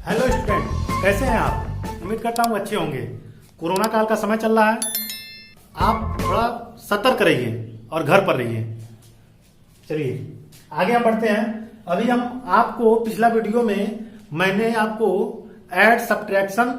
Hello student, कैसे हैं आप? उम्मीद करता हूँ अच्छे होंगे। कोरोना काल का समय चल रहा है, आप थोड़ा सतर्क रहिए और घर पर रहिए। चलिए आगे हम बढ़ते हैं। अभी हम आपको पिछला वीडियो में मैंने आपको add, subtraction,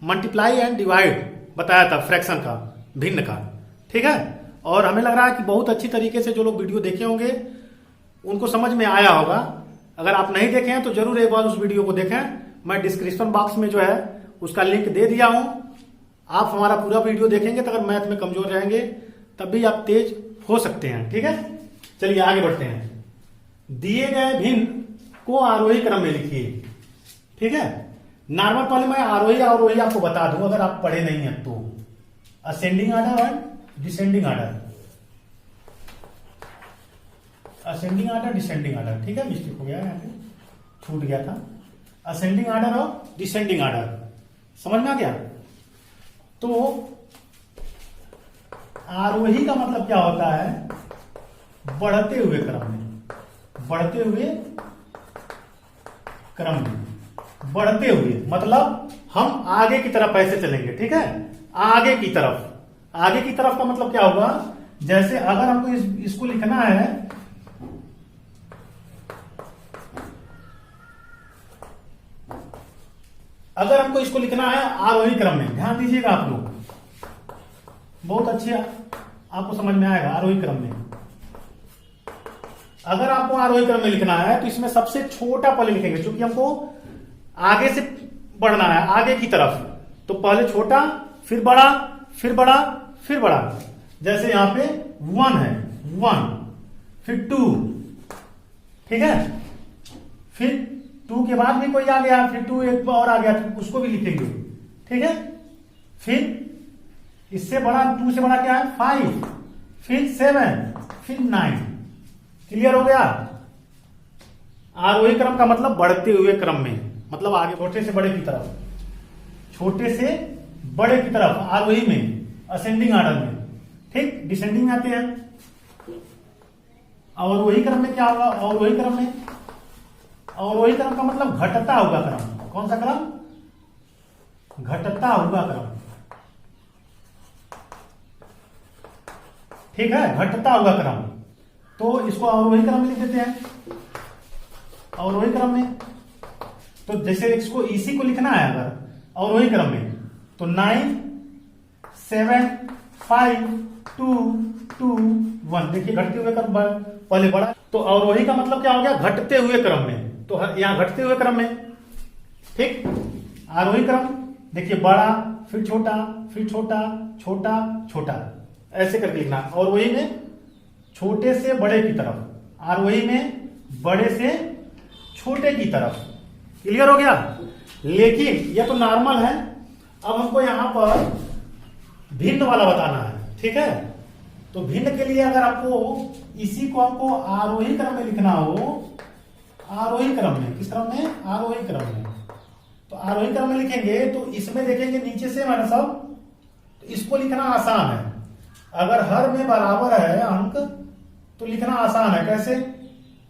multiply and divide बताया था, फ्रैक्शन का, भिन्न का। ठीक है, और हमें लग रहा है कि बहुत अच्छी तरीके से जो लोग वीडियो देखे होंगे उनको समझ में आया होगा। अगर आप नहीं देखे हैं तो जरूर एक बार उस वीडियो को देखें। मैं डिस्क्रिप्शन बॉक्स में जो है उसका लिंक दे दिया हूं। आप हमारा पूरा वीडियो देखेंगे तो अगर मैथ में कमजोर रहेंगे तब भी आप तेज हो सकते हैं। ठीक है, चलिए आगे बढ़ते हैं। दिए गए भिन्न को आरोही क्रम में लिखिए। ठीक है, नॉर्मल पहले मैं आरोही अवरोही आपको बता दूं अगर आप पढ़े नहीं हैं तो। असेंडिंग ऑर्डर और descending order, ascending order, descending order. ठीक है, मिस्टेक हो गया यहाँ पे, छूट गया था। असेंडिंग ऑर्डर और डिसेंडिंग ऑर्डर समझ में आ गया? तो आरोही का मतलब क्या होता है? बढ़ते हुए क्रम में, बढ़ते हुए क्रम में, बढ़ते हुए मतलब हम आगे की तरफ ऐसे चलेंगे। ठीक है, आगे की तरफ। आगे की तरफ का मतलब क्या होगा? जैसे अगर हमको इसको लिखना है, अगर हमको इसको लिखना है आरोही क्रम में, ध्यान दीजिएगा आप लोग, बहुत अच्छे आपको समझ में आएगा। आरोही क्रम में अगर आपको आरोही क्रम में लिखना है तो इसमें सबसे छोटा पहले लिखेंगे, क्योंकि हमको आगे से बढ़ना है, आगे की तरफ। तो पहले छोटा, फिर बड़ा, फिर बड़ा, फिर बड़ा। जैसे यहां पे 1 है, 1, फिर 2, ठीक है, फिर 2 के बाद भी कोई आ गया, फिर 2 एक और आ गया, तो उसको भी लिखेंगे। ठीक है, फिर इससे बड़ा, 2 से बड़ा क्या है? 5, फिर 7, फिर 9। क्लियर हो गया? आरोही क्रम का मतलब बढ़ते हुए क्रम में, मतलब आगे छोटे से बड़े की तरफ, छोटे से बड़े की तरफ आरोही में, असेंडिंग ऑर्डर में। ठीक, डिसेंडिंग में आते हैं। अवरोही क्रम में क्या होगा? अवरोही क्रम में, अवरोही क्रम का मतलब घटता हुआ क्रम। कौन सा क्रम? घटता हुआ क्रम। ठीक है, घटता हुआ क्रम। तो इसको अवरोही क्रम में लिख देते हैं। अवरोही क्रम में तो जैसे इसको इसी को लिखना है अगर अवरोही क्रम में, तो 9, 7, 5, 2, 2, 1। देखिए घटते हुए क्रम पहले बड़ा, तो अवरोही का मतलब क्या हो गया? घटते हुए क्रम में। तो यहां घटते हुए क्रम में। ठीक, आरोही क्रम देखिए बड़ा, फिर छोटा, फिर छोटा, छोटा, छोटा, ऐसे करके लिखना। अवरोही में छोटे से बड़े की तरफ, आरोही में बड़े से छोटे की तरफ। क्लियर हो गया? लेकिन यह तो नॉर्मल है, अब हमको यहां पर भिन्न वाला बताना है। ठीक है, तो भिन्न के लिए अगर आपको इसी को हमको आरोही क्रम में लिखना हो, आरोही क्रम में, किस क्रम में? आरोही क्रम में। तो आरोही क्रम में लिखेंगे तो इसमें देखेंगे नीचे से मैंने सब, तो इसको लिखना आसान है। अगर हर में बराबर है अंक तो लिखना आसान है। कैसे?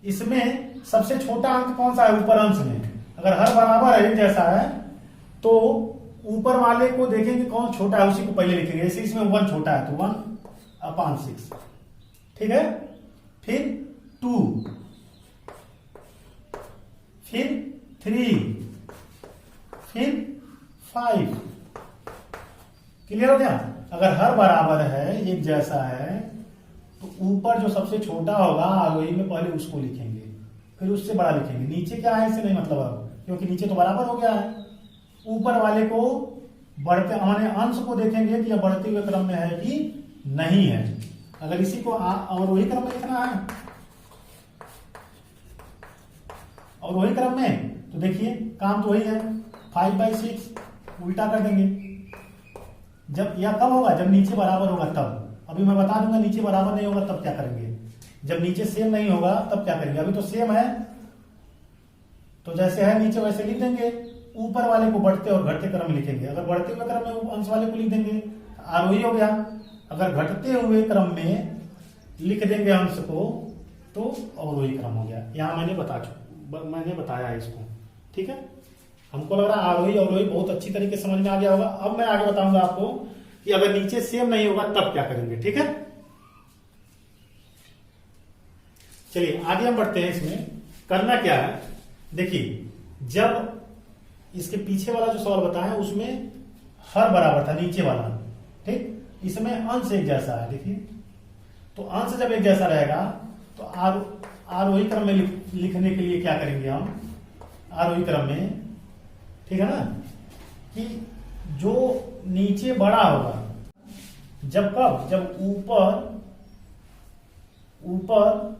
इसमें सबसे छोटा अंक कौन सा है? ऊपर अंश में। अगर हर बराबर है, एक जैसा है, तो ऊपर वाले को देखेंगे कौन छोटा है, उसी को पहले लिखेंगे। जैसे इसमें 1 छोटा है तो 1/6। ठीक है, फिर 2, फिर 3, फिर 5। क्लियर हो गया? अगर हर बराबर है, एक जैसा है, तो ऊपर जो सबसे छोटा होगा आरोही में पहले उसको लिखेंगे, फिर उससे बड़ा लिखेंगे। नीचे क्या है इससे नहीं मतलब अब, क्योंकि नीचे तो बराबर हो गया है। ऊपर वाले को बढ़ते, हमारे अंश को देखेंगे कि यह बढ़ते हुए क्रम में है कि नहीं है। अगर इसी को अवरोही क्रम में लिखना है, अवरोही क्रम में, तो देखिए काम तो वही है, 5/6 उल्टा कर देंगे। जब यह कब होगा? जब नीचे बराबर होगा तब। अभी मैं बता दूंगा नीचे बराबर नहीं होगा तब क्या करेंगे। जब नीचे सेम नहीं होगा तब क्या करेंगे। अभी तो सेम है, तो जैसे है नीचे वैसे लिख देंगे। ऊपर वाले को बढ़ते और घटते क्रम में लिखेंगे। अगर बढ़ते हुए क्रम में अंश वाले को लिख देंगे, आरोही हो गया। अगर घटते हुए क्रम में लिख देंगे अंश को, तो अवरोही क्रम हो गया। यहां मैंने बताया है इसको। ठीक है, हमको लग रहा है आरोही अवरोही बहुत अच्छी तरीके से समझ में आ गया होगा। अब मैं आगे बताऊंगा आपको कि अगर नीचे सेम नहीं होगा तब क्या करेंगे, ठीक है। चलिए आगे हम बढ़ते हैं। इसमें करना क्या है, देखिए जब इसके पीछे वाला जो सवाल बताया उसमें हर बराबर था, नीचे वाला, ठीक। इसमें अंश एक जैसा है, देखिए तो अंश जब एक जैसा रहेगा तो आरोही क्रम में लिखने के लिए क्या करेंगे हम, आरोही क्रम में, ठीक है ना, कि जो नीचे बड़ा होगा कब जब ऊपर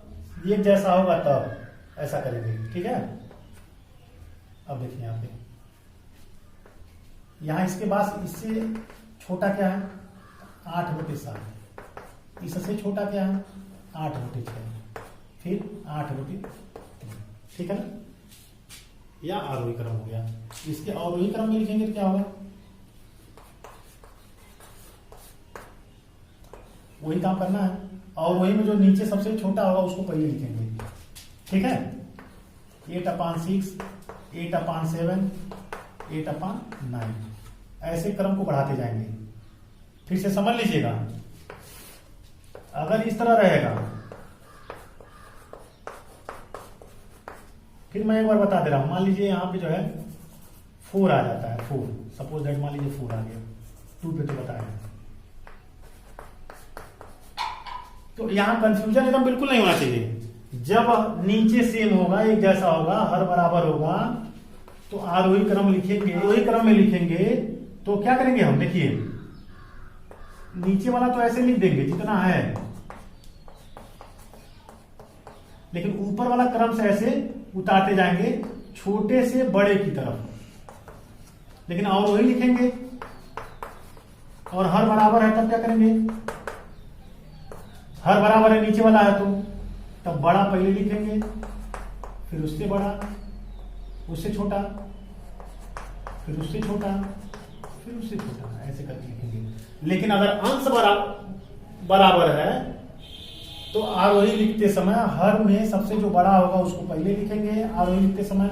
एक जैसा होगा तब ऐसा करेंगे, ठीक है। अब देखिए यहां पे, यहां इसके पास इससे छोटा क्या है 8/7, इससे छोटा क्या है 8/6, फिर 8/3, ठीक है ना, या आरोही क्रम हो गया। इसके अवरोही क्रम में लिखेंगे तो क्या होगा, वही काम करना है। अवरोही में जो नीचे सबसे छोटा होगा उसको पहले लिखेंगे, ठीक है। 8/6, 8/7, 8/9, ऐसे क्रम को बढ़ाते जाएंगे। फिर से समझ लीजिएगा, अगर इस तरह रहेगा, फिर मैं एक बार बता दे रहा हूं, मान लीजिए यहां पे जो है 4 आ जाता है, 4 सपोज दैट, मान लीजिए 4 आ गया, 2 पे तो बताया, तो यहां कंफ्यूजन एकदम बिल्कुल नहीं होना चाहिए। जब नीचे सेम होगा, एक जैसा होगा, हर बराबर होगा, तो आरोही क्रम लिखेंगे, आरोही क्रम में लिखेंगे तो क्या करेंगे हम, देखिए नीचे वाला तो ऐसे लिख देंगे जितना है, लेकिन ऊपर वाला क्रम से ऐसे उतारते जाएंगे छोटे से बड़े की तरफ, लेकिन अवरोही लिखेंगे और हर बराबर है तब क्या करेंगे, हर बराबर है नीचे वाला है तो तब बड़ा पहले लिखेंगे, फिर उससे बड़ा, उससे छोटा, फिर उससे छोटा, फिर उससे छोटा, ऐसे करके लिखेंगे। लेकिन अगर अंश बराबर है तो आरोही लिखते समय हर में सबसे जो बड़ा होगा उसको पहले लिखेंगे आरोही लिखते समय,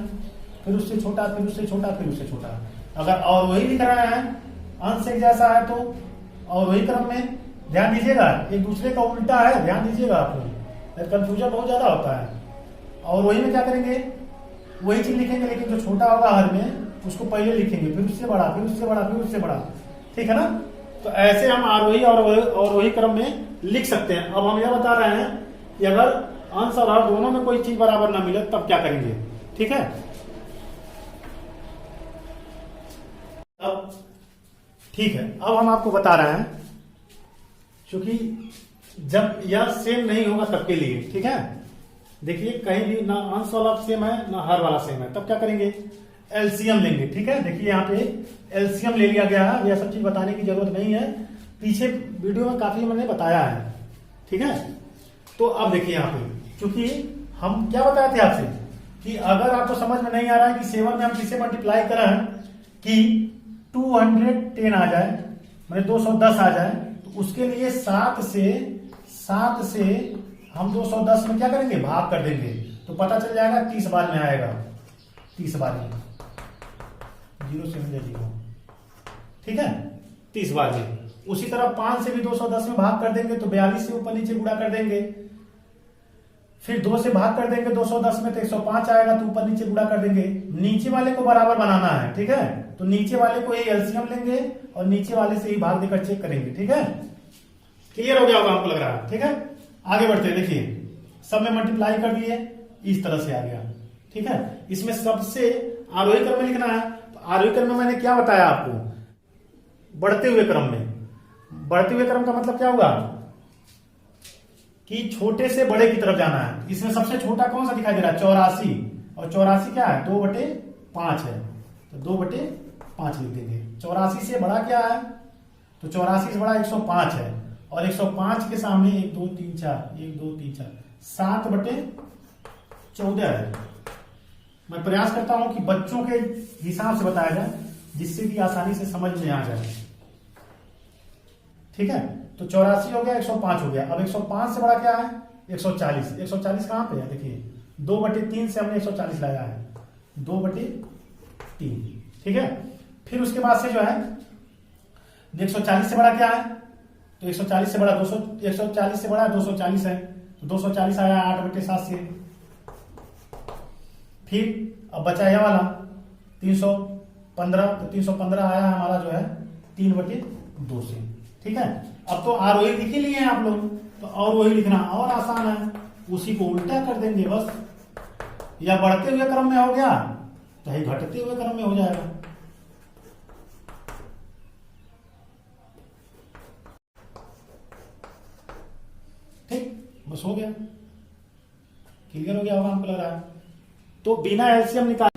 फिर उससे छोटा, फिर उससे छोटा, फिर उससे छोटा। अगर अवरोही लिख रहे हैं, अंश एक जैसा है, तो अवरोही क्रम में ध्यान दीजिएगा, एक दूसरे का उल्टा है, ध्यान दीजिएगा आप लोग, कंफ्यूजन बहुत ज्यादा होता है। अवरोही में क्या करेंगे, वही चीज लिखेंगे, लेकिन जो छोटा होगा हर में उसको पहले लिखेंगे, फिर उससे बड़ा, फिर उससे बड़ा, फिर उससे बड़ा, ठीक है ना। तो ऐसे हम आरोही और अवरोही क्रम में लिख सकते हैं। अब हम यह बता रहे हैं कि अगर अंश और हर दोनों में कोई चीज बराबर ना मिले तब क्या करेंगे, ठीक है। अब ठीक है, अब हम आपको बता रहे हैं, क्योंकि जब यह सेम नहीं होगा तब के लिए, ठीक है। देखिए कहीं भी ना अंश वाला सेम है ना हर वाला सेम है, तब क्या करेंगे, एलसीएम लेंगे, ठीक है। देखिए यहाँ पे एलसीएम ले लिया गया है, यह सब चीज बताने की जरूरत नहीं है, पीछे वीडियो में काफी मैंने बताया है, ठीक है। तो अब देखिए यहाँ पे, क्योंकि हम क्या बताए थे आपसे कि अगर आपको समझ में नहीं आ रहा है कि 7 में हम किसे मल्टीप्लाई करें कि 210 आ जाए, मैंने 210 आ जाए, तो उसके लिए 7 से हम 210 में क्या करेंगे, भाग कर देंगे, तो पता चल जाएगा 30 बार में आएगा, 30 बार में 0 से 0, ठीक है, 30 बार में। उसी तरह 5 से भी 210 में भाग कर देंगे तो 42 से ऊपर नीचे गुणा कर देंगे, फिर 2 से भाग कर देंगे 210 में तो 105 आएगा, तो ऊपर नीचे गुणा कर देंगे। नीचे वाले को बराबर बनाना है, ठीक है, तो नीचे वाले को ही एलसीएम लेंगे और नीचे वाले से ही भाग देकर चेक करेंगे, ठीक है। क्लियर हो गया होगा आपको लग रहा है, ठीक है। आगे बढ़ते हैं, देखिए सब में मल्टीप्लाई कर दिए, इस तरह से आ गया, ठीक है। इसमें सबसे आरोही क्रम में लिखना है, तो आरोही क्रम में मैंने क्या बताया आपको, बढ़ते हुए क्रम में। बढ़ते हुए क्रम का मतलब क्या होगा कि छोटे से बड़े की तरफ जाना है। इसमें सबसे छोटा कौन सा दिखाई दे रहा है, 84, और 84 क्या है, 2/5 है, तो 2/5 लिख देंगे। 84 से बड़ा क्या है, तो 84 से बड़ा 105 है, और 105 के सामने 1 2 3 4 1 2 3 4 7/14 है। मैं प्रयास करता हूं कि बच्चों के हिसाब से बताया जाए, जिससे कि आसानी से समझ में आ जाए, ठीक है। तो 84 हो गया, 105 हो गया। अब 105 से बड़ा क्या है, 140। 140 कहां पे है, देखिए 2/3 से हमने 140 लाया है, 2/3 3। ठीक है, फिर उसके बाद से जो है 140 से बड़ा क्या है, तो 140 से बड़ा 200, 140 से बड़ा 240 है, तो 240 आया 8/7 से। फिर अब बचा यह वाला 315, तो 315 आया हमारा जो है 3/2 से। ठीक है, अब तो आरोही लिख ही लिए हैं आप लोग, तो और वही लिखना और आसान है, उसी को उल्टा कर देंगे बस, या बढ़ते हुए क्रम में हो गया चाहे घटते हुए क्रम में हो जाएगा। ठीक, बस हो गया, क्लियर हो गया होगा हमको लग रहा है। तो बिना एलसीएम निकाल